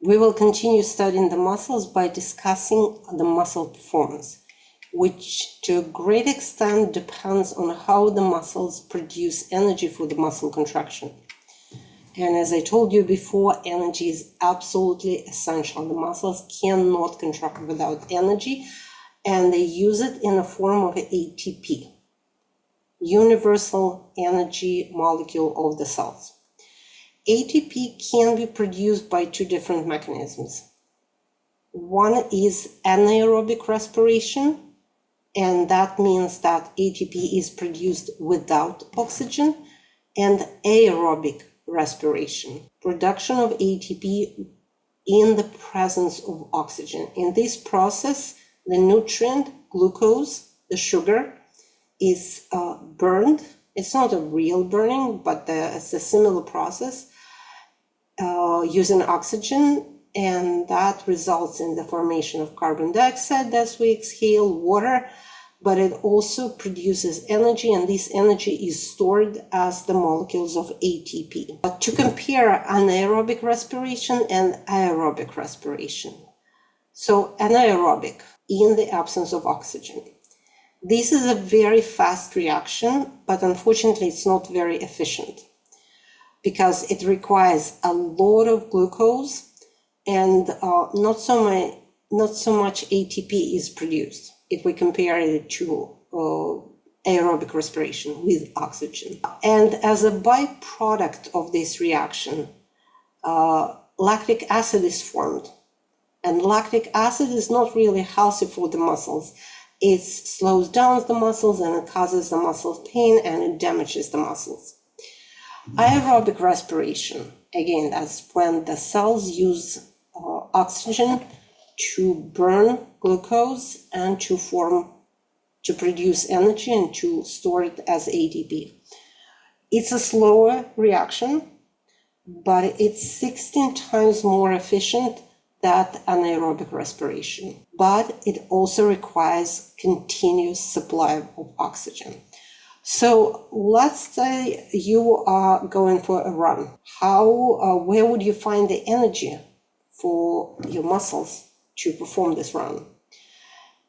We will continue studying the muscles by discussing the muscle performance, which to a great extent depends on how the muscles produce energy for the muscle contraction. And as I told you before, energy is absolutely essential. The muscles cannot contract without energy, and they use it in the form of ATP, universal energy molecule of the cells. ATP can be produced by two different mechanisms. One is anaerobic respiration, and that means that ATP is produced without oxygen, and aerobic respiration, production of ATP in the presence of oxygen. In this process, the nutrient, glucose, the sugar, is burned. It's not a real burning, but it's a similar process using oxygen, and that results in the formation of carbon dioxide as we exhale, water, but it also produces energy, and this energy is stored as the molecules of ATP. But to compare anaerobic respiration and aerobic respiration. So anaerobic, in the absence of oxygen. This is a very fast reaction, but unfortunately it's not very efficient because it requires a lot of glucose and not so much ATP is produced if we compare it to aerobic respiration with oxygen. And as a byproduct of this reaction, lactic acid is formed. And lactic acid is not really healthy for the muscles. It slows down the muscles and it causes the muscles pain and it damages the muscles. Aerobic respiration, again, that's when the cells use oxygen to burn glucose and to produce energy and to store it as ATP. It's a slower reaction, but it's 16 times more efficient than anaerobic respiration. But it also requires continuous supply of oxygen. So let's say you are going for a run. Where would you find the energy for your muscles to perform this run?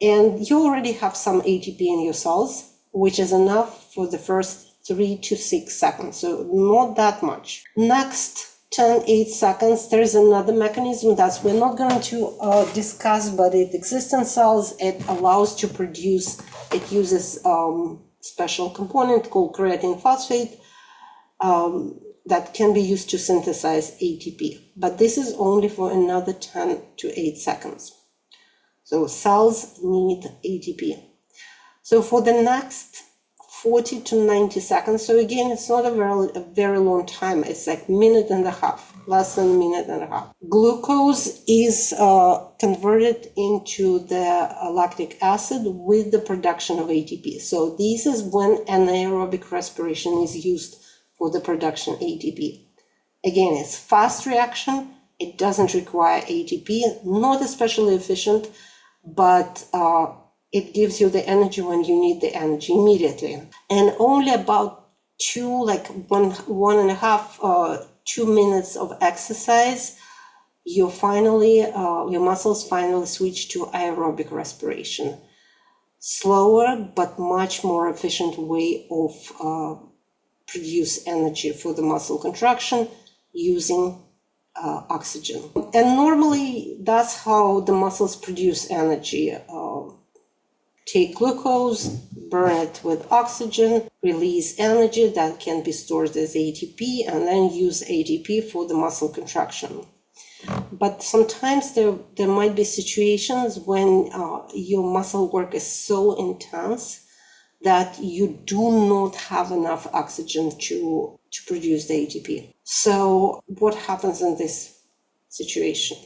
And you already have some ATP in your cells, which is enough for the first 3 to 6 seconds, so not that much. Next 8 seconds, there is another mechanism that we're not going to discuss, but it exists in cells. It allows to produce, it uses special component called creatine phosphate that can be used to synthesize ATP. But this is only for another 10 to 8 seconds. So cells need ATP. So for the next 40 to 90 seconds, so again, it's not a very long time. It's like a minute and a half, less than a minute and a half. Glucose is converted into the lactic acid with the production of ATP. So this is when anaerobic respiration is used for the production of ATP. Again, it's fast reaction. It doesn't require ATP, not especially efficient, but it gives you the energy when you need the energy immediately. And only about 2 minutes of exercise, your muscles finally switch to aerobic respiration. Slower, but much more efficient way of produce energy for the muscle contraction using oxygen. And normally that's how the muscles produce energy. Take glucose, burn it with oxygen, release energy that can be stored as ATP, and then use ATP for the muscle contraction. But sometimes there might be situations when your muscle work is so intense that you do not have enough oxygen to produce the ATP. So what happens in this situation?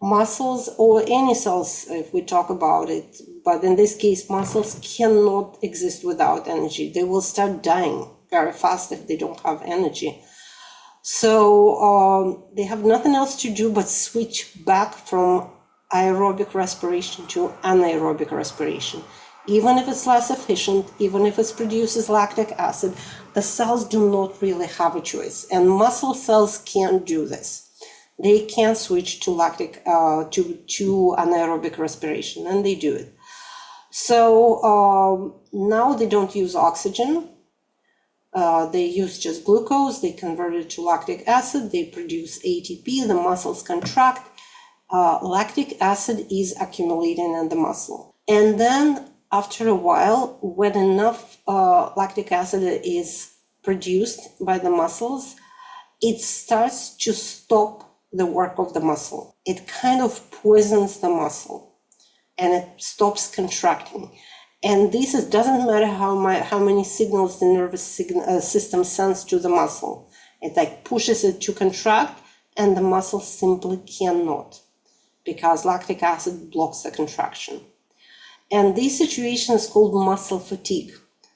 Muscles or any cells, if we talk about it, but in this case, muscles cannot exist without energy. They will start dying very fast if they don't have energy. So they have nothing else to do but switch back from aerobic respiration to anaerobic respiration. Even if it's less efficient, even if it produces lactic acid, the cells do not really have a choice. And muscle cells can't do this. they can switch to to anaerobic respiration, and they do it. So now they don't use oxygen. They use just glucose. They convert it to lactic acid. They produce ATP. The muscles contract. Lactic acid is accumulating in the muscle. And then after a while, when enough lactic acid is produced by the muscles, it starts to stop the work of the muscle. It kind of poisons the muscle and it stops contracting. And this doesn't matter how many signals the nervous system sends to the muscle. It like pushes it to contract, and the muscle simply cannot, because lactic acid blocks the contraction. And this situation is called muscle fatigue.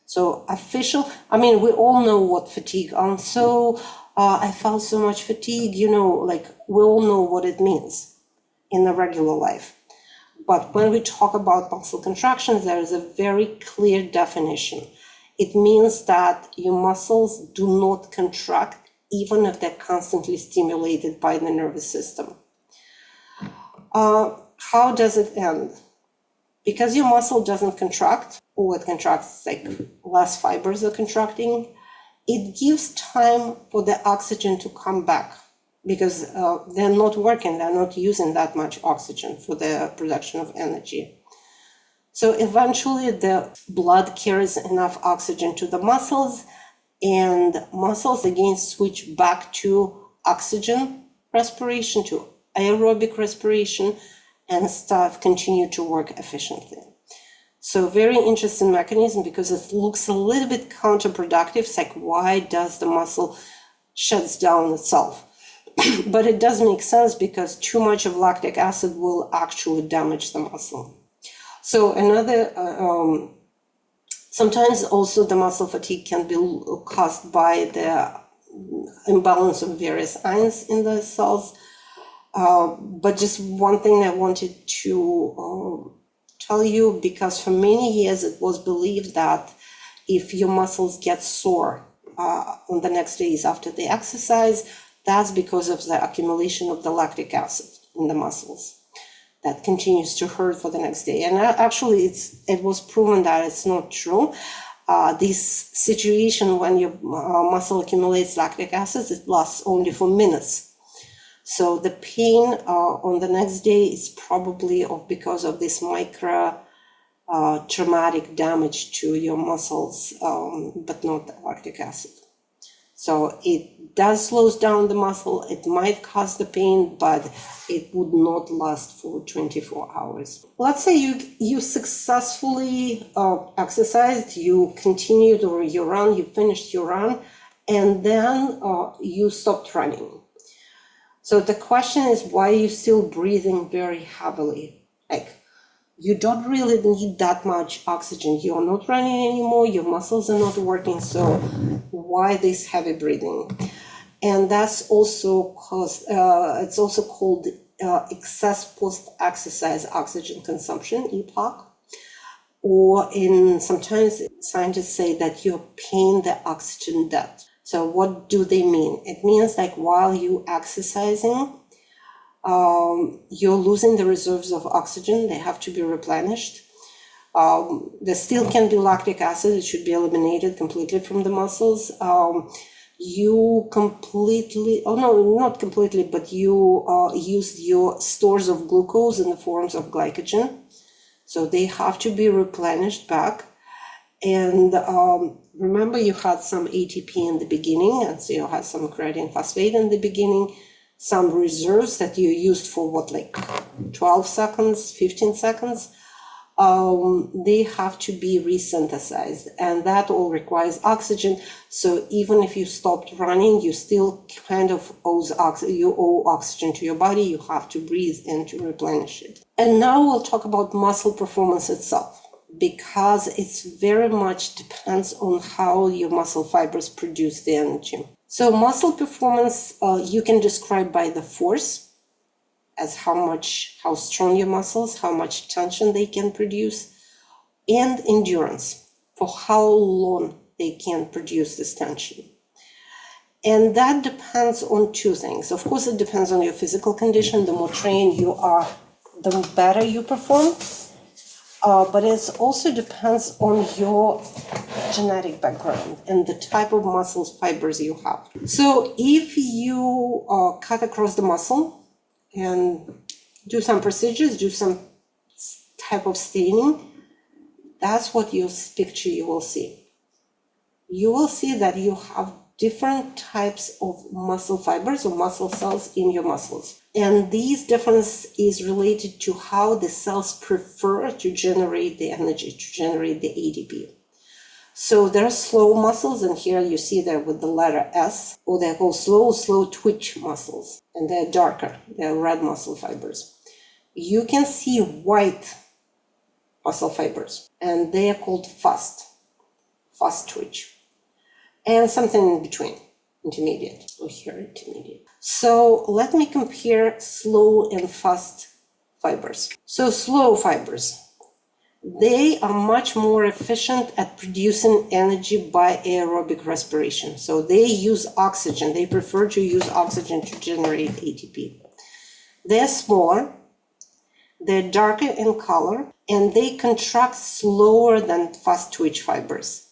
So we all know what fatigue. I felt so much fatigue, like we all know what it means in the regular life. But when we talk about muscle contractions, there is a very clear definition. It means that your muscles do not contract even if they're constantly stimulated by the nervous system. How does it end? Because your muscle doesn't contract, or it contracts like less fibers are contracting, it gives time for the oxygen to come back, because they're not working, they're not using that much oxygen for the production of energy. So eventually the blood carries enough oxygen to the muscles, and muscles again switch back to oxygen respiration, to aerobic respiration, and continue to work efficiently. So very interesting mechanism, because it looks a little bit counterproductive. It's like, why does the muscle shuts down itself? But it does make sense, because too much of lactic acid will actually damage the muscle. So sometimes also the muscle fatigue can be caused by the imbalance of various ions in the cells. But just one thing I wanted to tell you, because for many years it was believed that if your muscles get sore on the next days after they exercise, that's because of the accumulation of the lactic acid in the muscles that continues to hurt for the next day. And actually it was proven that it's not true. This situation when your muscle accumulates lactic acid, it lasts only for minutes. So the pain on the next day is probably because of this micro traumatic damage to your muscles, but not the lactic acid. So it does slows down the muscle. It might cause the pain, but it would not last for 24 hours. Let's say you successfully exercised, you continued, or you finished your run, and then you stopped running. So the question is, why are you still breathing very heavily? Like, you don't really need that much oxygen. You are not running anymore. Your muscles are not working. So why this heavy breathing? And that's also it's also called excess post-exercise oxygen consumption, EPOC. Or sometimes scientists say that you're paying the oxygen debt. So what do they mean? It means like while you're exercising, you're losing the reserves of oxygen. They have to be replenished. There still can be lactic acid. It should be eliminated completely from the muscles. You completely, not completely, but you used your stores of glucose in the forms of glycogen. So they have to be replenished back. And remember, you had some ATP in the beginning, and so you had some creatine phosphate in the beginning, some reserves that you used for 12 seconds, 15 seconds. They have to be resynthesized, and that all requires oxygen. So even if you stopped running, you still kind of owe oxygen to your body. You have to breathe in to replenish it. And now we'll talk about muscle performance itself, because it's very much depends on how your muscle fibers produce the energy. So muscle performance, you can describe by the force, as how strong your muscles, how much tension they can produce, and endurance, for how long they can produce this tension. And that depends on two things. Of course, it depends on your physical condition. The more trained you are, the better you perform. But it also depends on your genetic background and the type of muscles fibers you have. So if you cut across the muscle and do some procedures, do some type of staining, that's what picture you will see. You will see that you have different types of muscle fibers or muscle cells in your muscles. And these difference is related to how the cells prefer to generate the energy, to generate the ATP. So there are slow muscles, and here you see that with the letter S, or they're called slow twitch muscles, and they're darker, they're red muscle fibers. You can see white muscle fibers, and they are called fast twitch, and something in between, intermediate, or here intermediate. So let me compare slow and fast fibers. So slow fibers, they are much more efficient at producing energy by aerobic respiration. So they use oxygen. They prefer to use oxygen to generate ATP. They're smaller, they're darker in color, and they contract slower than fast twitch fibers.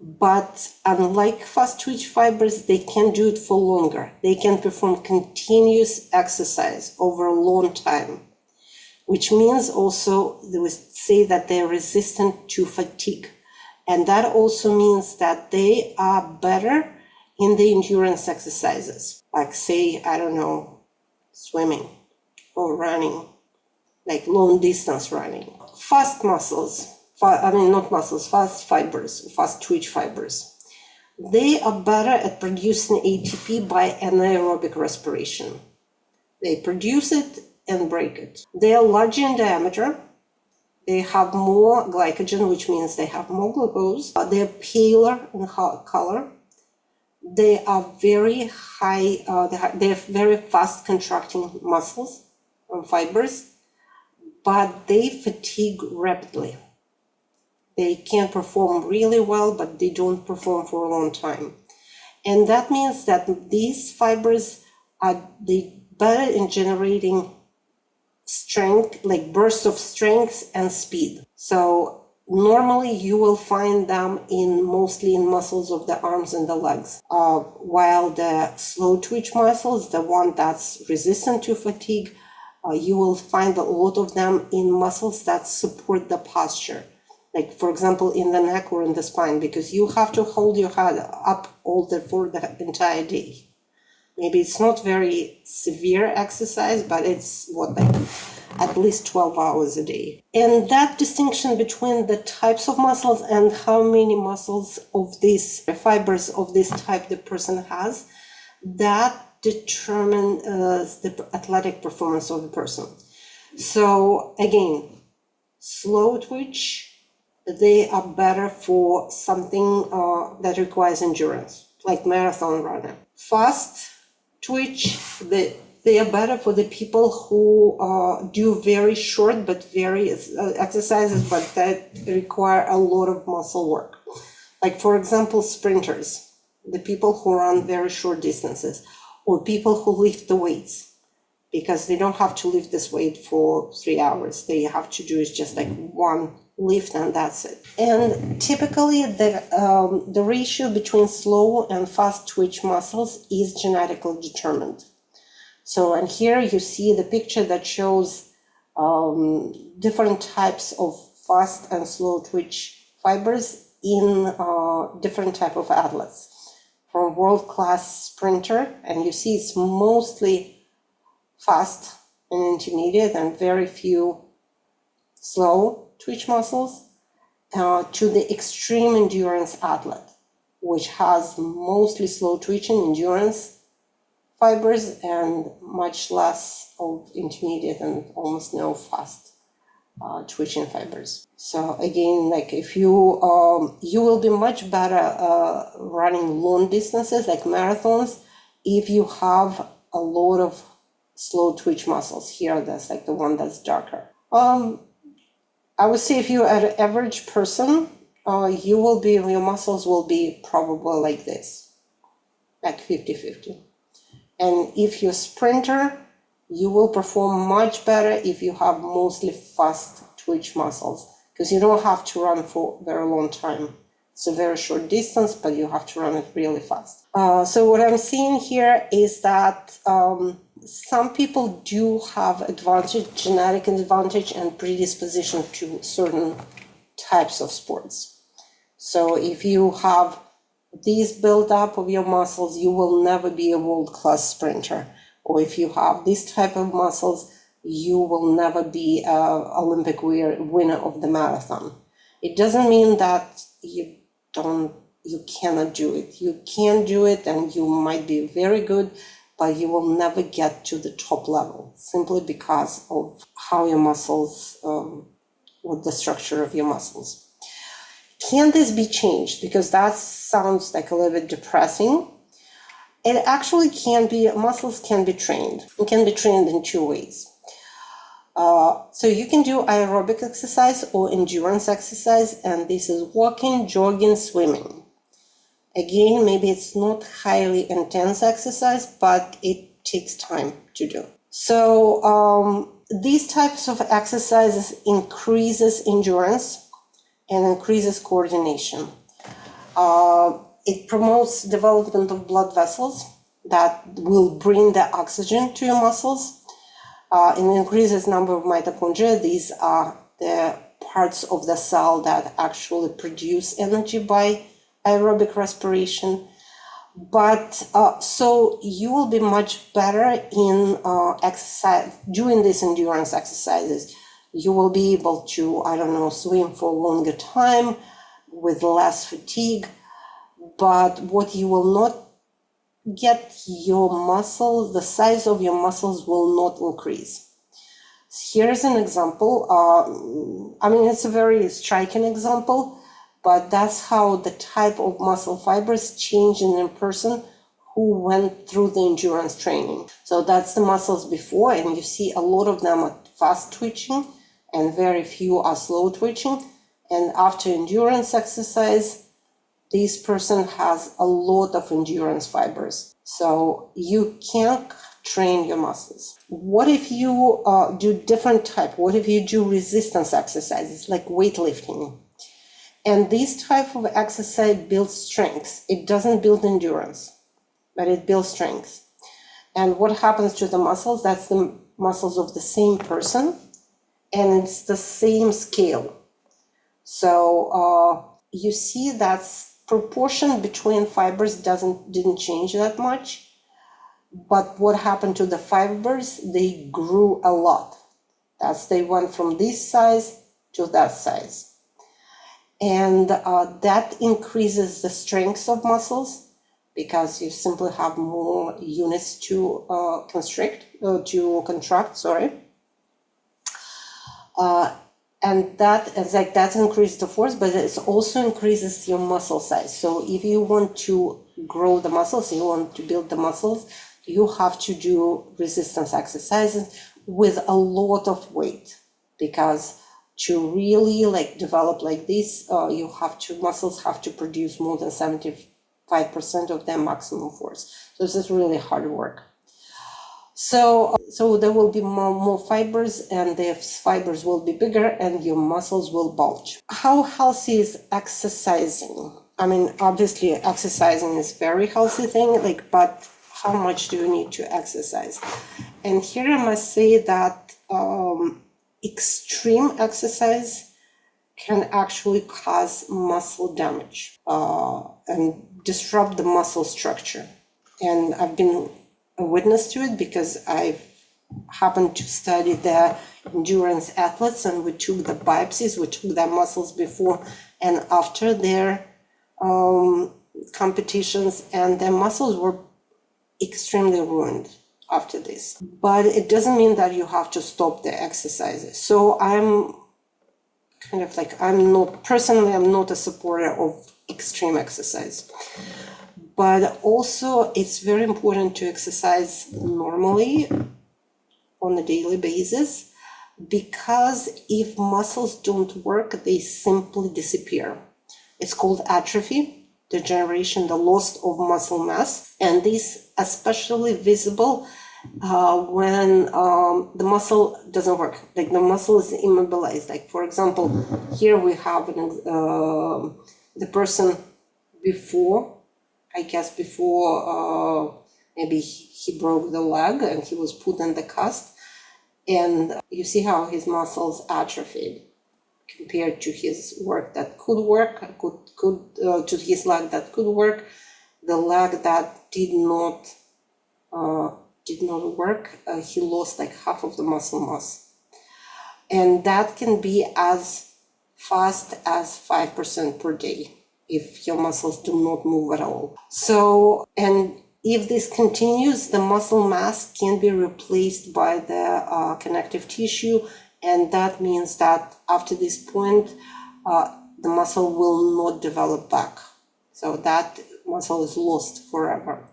But unlike fast twitch fibers, they can do it for longer. They can perform continuous exercise over a long time, which means also they would say that they're resistant to fatigue. And that also means that they are better in the endurance exercises, like say, I don't know, swimming or running, like long distance running. Fast muscles, fast fibers, fast twitch fibers, they are better at producing ATP by anaerobic respiration. They produce it and break it. They are larger in diameter. They have more glycogen, which means they have more glucose. They're paler in color. They are very high, they're very fast contracting muscles and fibers, but they fatigue rapidly. They can perform really well, but they don't perform for a long time. And that means that these fibers are better in generating strength, like bursts of strength and speed. So normally you will find them mostly in muscles of the arms and the legs, while the slow twitch muscles, the one that's resistant to fatigue, you will find a lot of them in muscles that support the posture, like for example in the neck or in the spine, because you have to hold your head up for the entire day. Maybe it's not very severe exercise, but it's at least 12 hours a day. And that distinction between the types of muscles and how many muscles of these fibers of this type the person has, that determines the athletic performance of the person. So again, slow twitch, they are better for something that requires endurance, like marathon runner. Fast twitch, they are better for the people who do very short but various exercises, but that require a lot of muscle work. Like for example, sprinters, the people who run very short distances, or people who lift the weights, because they don't have to lift this weight for 3 hours. They have to do it just like one lift and that's it. And typically the ratio between slow and fast twitch muscles is genetically determined. So, and here you see the picture that shows different types of fast and slow twitch fibers in different type of athletes. From world-class sprinter, and you see it's mostly fast and intermediate and very few slow twitch muscles, to the extreme endurance athlete, which has mostly slow twitching endurance fibers and much less of intermediate and almost no fast twitching fibers. So again, like if you will be much better running long distances like marathons if you have a lot of slow twitch muscles. Here that's like the one that's darker. I would say if you're an average person, your muscles will be probably like this. like 50-50. And if you're a sprinter, you will perform much better if you have mostly fast twitch muscles, because you don't have to run for a very long time. It's a very short distance, but you have to run it really fast. So what I'm seeing here is that some people do have genetic advantage and predisposition to certain types of sports. So if you have this build-up of your muscles, you will never be a world-class sprinter. Or if you have this type of muscles, you will never be an Olympic winner of the marathon. It doesn't mean that you cannot do it. You can do it, and you might be very good, but you will never get to the top level simply because of how your muscles, with the structure of your muscles. Can this be changed? Because that sounds like a little bit depressing. It actually can be, muscles can be trained. It can be trained in two ways. So you can do aerobic exercise or endurance exercise, and this is walking, jogging, swimming. Again, maybe it's not highly intense exercise, but it takes time to do. So these types of exercises increases endurance and increases coordination. It promotes development of blood vessels that will bring the oxygen to your muscles. It increases number of mitochondria. These are the parts of the cell that actually produce energy by aerobic respiration. But so you will be much better in exercise, doing these endurance exercises. You will be able to, swim for a longer time with less fatigue. But what you will not get, your muscles, the size of your muscles will not increase. Here's an example. It's a very striking example, but that's how the type of muscle fibers change in a person who went through the endurance training. So that's the muscles before, and you see a lot of them are fast twitching and very few are slow twitching. And after endurance exercise, this person has a lot of endurance fibers. So you can train your muscles. What if you do different type? What if you do resistance exercises like weightlifting? And this type of exercise builds strength. It doesn't build endurance, but it builds strength. And what happens to the muscles? That's the muscles of the same person, and it's the same scale. So you see that proportion between fibers didn't change that much, but what happened to the fibers? They grew a lot. They went from this size to that size. And that increases the strength of muscles because you simply have more units to contract, sorry. And that increases the force, but it also increases your muscle size. So if you want to grow the muscles, you want to build the muscles, you have to do resistance exercises with a lot of weight, because to really develop like this, muscles have to produce more than 75% of their maximum force. So this is really hard work. So there will be more fibers, and the fibers will be bigger, and your muscles will bulge. How healthy is exercising? Obviously exercising is a very healthy thing, but how much do you need to exercise? And here I must say that extreme exercise can actually cause muscle damage and disrupt the muscle structure. And I've been a witness to it because I happened to study the endurance athletes, and we took the biopsies, we took their muscles before and after their competitions, and their muscles were extremely ruined after this. But it doesn't mean that you have to stop the exercises. So I'm not a supporter of extreme exercise. But also it's very important to exercise normally on a daily basis, because if muscles don't work, they simply disappear. It's called atrophy. degeneration, the loss of muscle mass. And this especially visible when the muscle doesn't work, like the muscle is immobilized. Like for example, here we have the person before, I guess before maybe he broke the leg and he was put in the cast, and you see how his muscles atrophied compared to his work that could work, to his leg that could work, the leg that did not work, he lost like half of the muscle mass. And that can be as fast as 5% per day if your muscles do not move at all. So, and if this continues, the muscle mass can be replaced by the connective tissue, and that means that after this point, the muscle will not develop back. So that muscle is lost forever.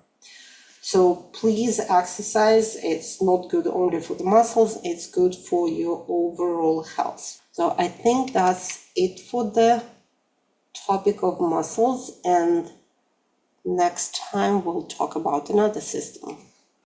So please exercise. It's not good only for the muscles, it's good for your overall health. So I think that's it for the topic of muscles, and next time we'll talk about another system.